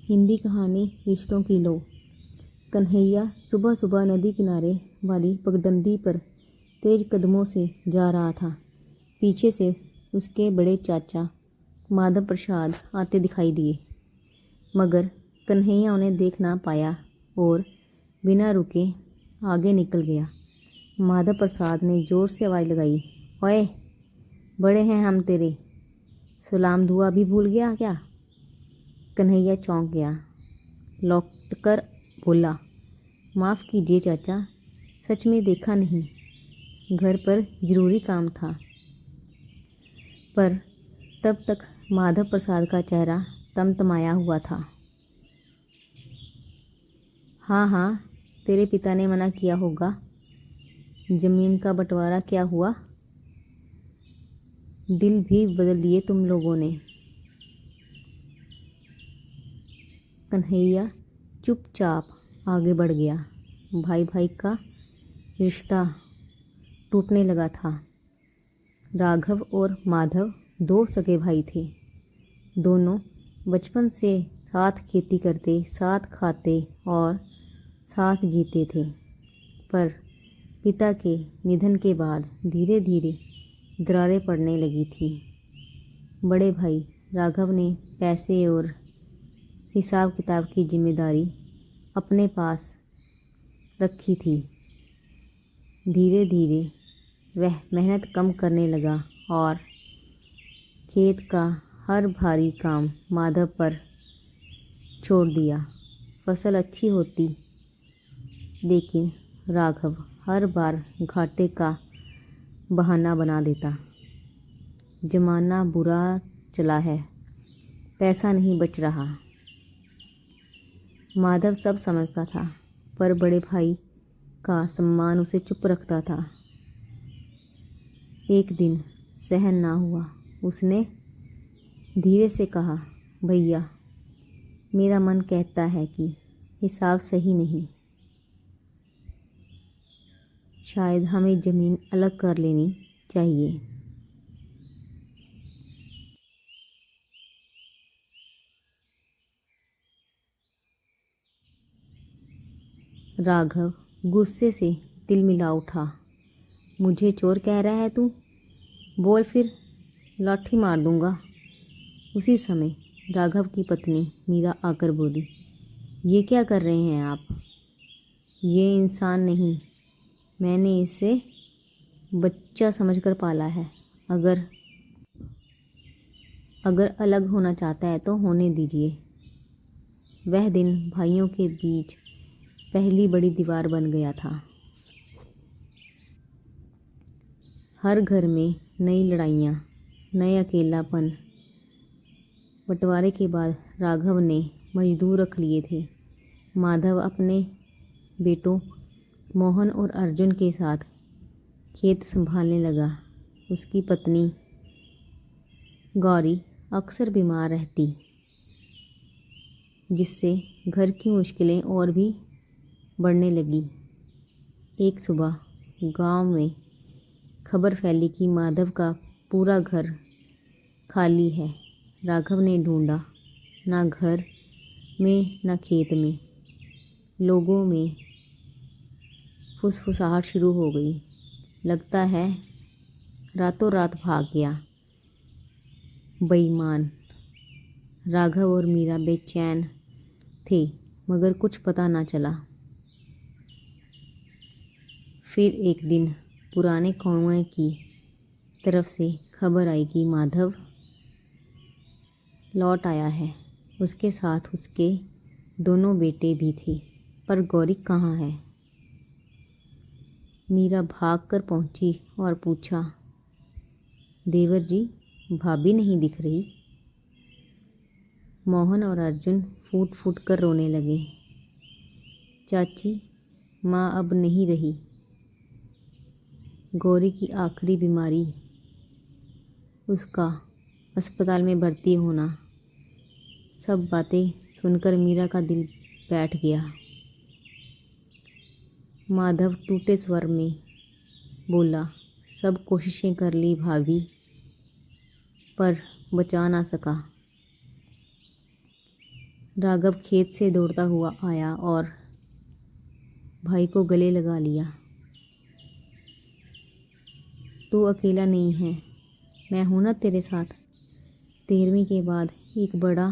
हिंदी कहानी रिश्तों की लो। कन्हैया सुबह सुबह नदी किनारे वाली पगडंडी पर तेज कदमों से जा रहा था। पीछे से उसके बड़े चाचा माधव प्रसाद आते दिखाई दिए, मगर कन्हैया उन्हें देख ना पाया और बिना रुके आगे निकल गया। माधव प्रसाद ने जोर से आवाज़ लगाई, ओए, बड़े हैं हम तेरे, सलाम दुआ भी भूल गया क्या? कन्हैया चौंक गया, लौटकर बोला, माफ़ कीजिए चाचा, सच में देखा नहीं, घर पर ज़रूरी काम था। पर तब तक माधव प्रसाद का चेहरा तमतमाया हुआ था। हाँ हाँ, तेरे पिता ने मना किया होगा। ज़मीन का बंटवारा क्या हुआ? दिल भी बदल दिए तुम लोगों ने। कन्हैया चुपचाप आगे बढ़ गया। भाई भाई का रिश्ता टूटने लगा था। राघव और माधव दो सगे भाई थे। दोनों बचपन से साथ खेती करते, साथ खाते और साथ जीते थे। पर पिता के निधन के बाद धीरे धीरे दरारें पड़ने लगी थी। बड़े भाई राघव ने पैसे और हिसाब किताब की जिम्मेदारी अपने पास रखी थी। धीरे धीरे वह मेहनत कम करने लगा और खेत का हर भारी काम माधव पर छोड़ दिया। फसल अच्छी होती, लेकिन राघव हर बार घाटे का बहाना बना देता। जमाना बुरा चला है, पैसा नहीं बच रहा। माधव सब समझता था, पर बड़े भाई का सम्मान उसे चुप रखता था। एक दिन सहन ना हुआ, उसने धीरे से कहा, भैया, मेरा मन कहता है कि हिसाब सही नहीं। शायद हमें ज़मीन अलग कर लेनी चाहिए। राघव गुस्से से तिलमिला उठा। मुझे चोर कह रहा है तू? बोल फिर, लाठी मार दूंगा। उसी समय राघव की पत्नी मीरा आकर बोली, ये क्या कर रहे हैं आप? ये इंसान नहीं, मैंने इसे बच्चा समझकर पाला है। अगर अलग होना चाहता है तो होने दीजिए। वह दिन भाइयों के बीच पहली बड़ी दीवार बन गया था। हर घर में नई लड़ाइयाँ, नए अकेलापन। बंटवारे के बाद राघव ने मजदूर रख लिए थे। माधव अपने बेटों मोहन और अर्जुन के साथ खेत संभालने लगा। उसकी पत्नी गौरी अक्सर बीमार रहती, जिससे घर की मुश्किलें और भी बढ़ने लगी। एक सुबह गांव में खबर फैली कि माधव का पूरा घर खाली है। राघव ने ढूंढा, ना घर में ना खेत में। लोगों में फुसफुसाहट शुरू हो गई। लगता है रातों रात भाग गया। बेईमान। राघव और मीरा बेचैन थे, मगर कुछ पता ना चला। फिर एक दिन पुराने कुएं की तरफ से खबर आई कि माधव लौट आया है। उसके साथ उसके दोनों बेटे भी थे। पर गौरी कहाँ है? मीरा भागकर पहुंची और पूछा, देवर जी, भाभी नहीं दिख रही। मोहन और अर्जुन फूट फूट कर रोने लगे। चाची, माँ अब नहीं रही। गौरी की आखिरी बीमारी, उसका अस्पताल में भर्ती होना। सब बातें सुनकर मीरा का दिल बैठ गया। माधव टूटे स्वर में बोला, सब कोशिशें कर ली भाभी, पर बचा ना सका। राघव खेत से दौड़ता हुआ आया और भाई को गले लगा लिया। तू अकेला नहीं है, मैं हूं ना तेरे साथ। 13वीं के बाद एक बड़ा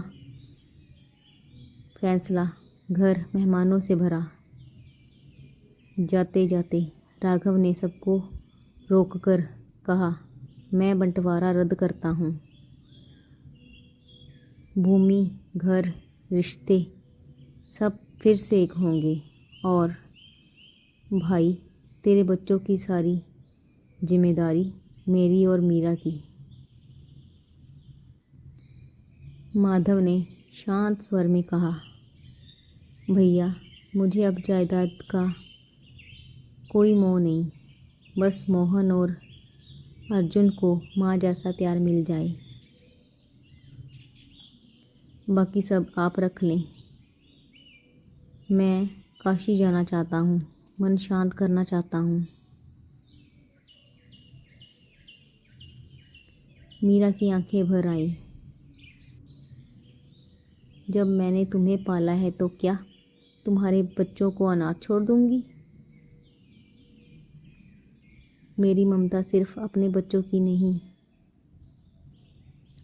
फैसला घर मेहमानों से भरा। जाते जाते राघव ने सबको रोककर कहा, मैं बंटवारा रद्द करता हूँ। भूमि, घर, रिश्ते सब फिर से एक होंगे और भाई, तेरे बच्चों की सारी जिम्मेदारी मेरी और मीरा की। माधव ने शांत स्वर में कहा, भैया, मुझे अब जायदाद का कोई मोह नहीं, बस मोहन और अर्जुन को माँ जैसा प्यार मिल जाए, बाकी सब आप रख लें। मैं काशी जाना चाहता हूँ, मन शांत करना चाहता हूँ। मीरा की आंखें भर आईं। जब मैंने तुम्हें पाला है तो क्या तुम्हारे बच्चों को अनाथ छोड़ दूंगी? मेरी ममता सिर्फ अपने बच्चों की नहीं।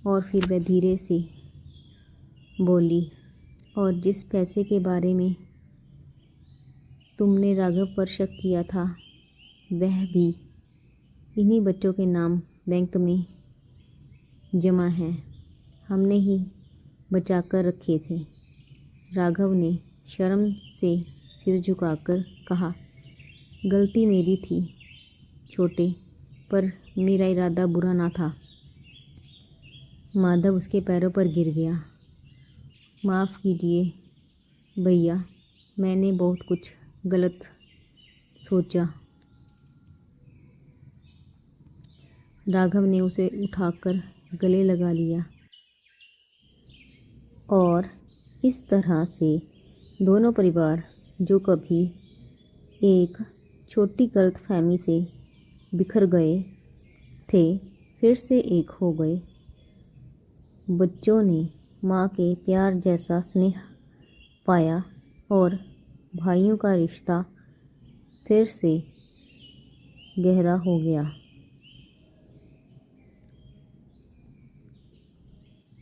और फिर वह धीरे से बोली, और जिस पैसे के बारे में तुमने राघव पर शक किया था, वह भी इन्हीं बच्चों के नाम बैंक में जमा है। हमने ही बचा कर रखे थे। राघव ने शर्म से सिर झुकाकर कहा, गलती मेरी थी छोटे, पर मेरा इरादा बुरा ना था। माधव उसके पैरों पर गिर गया। माफ़ कीजिए भैया, मैंने बहुत कुछ गलत सोचा। राघव ने उसे उठाकर गले लगा लिया और इस तरह से दोनों परिवार, जो कभी एक छोटी गलतफहमी से बिखर गए थे, फिर से एक हो गए। बच्चों ने माँ के प्यार जैसा स्नेह पाया और भाइयों का रिश्ता फिर से गहरा हो गया।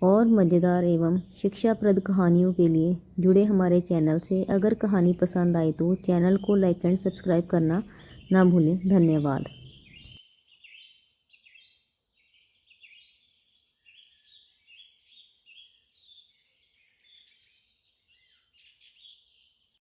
और मज़ेदार एवं शिक्षाप्रद कहानियों के लिए जुड़े हमारे चैनल से। अगर कहानी पसंद आए तो चैनल को लाइक एंड सब्सक्राइब करना ना भूलें। धन्यवाद।